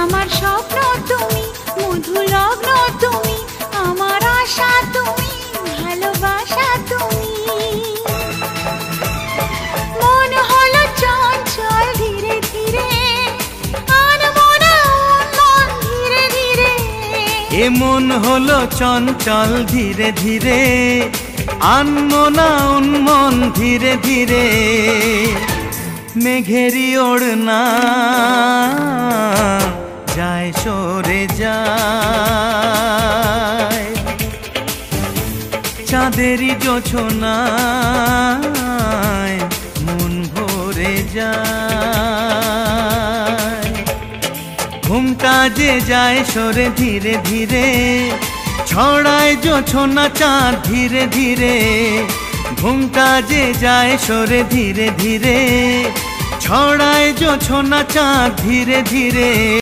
আমার স্বপ্ন তুমি, মধু লগ্ন তুমি, আমার আশা তুমি, ভালোবাসা তুমি। মন হলো চঞ্চল ধীরে ধীরে, আনমনা মন ধীরে ধীরে। এ মন হলো চঞ্চল ধীরে ধীরে, আনমনা উন্মন ধীরে ধীরে। মেঘেরি ওড়না যায় সরে যায়, চাঁদেরই জোছনায় মন ভরে যায়। ঘুমটা যে যায় সরে ধীরে ধীরে, ছড়ায় জোছনা চাঁদ ধীরে ধীরে। ঘুমটা যে যায় সরে ধীরে ধীরে, ছড়ায় জোছনা চাঁদ ধীরে ধীরে।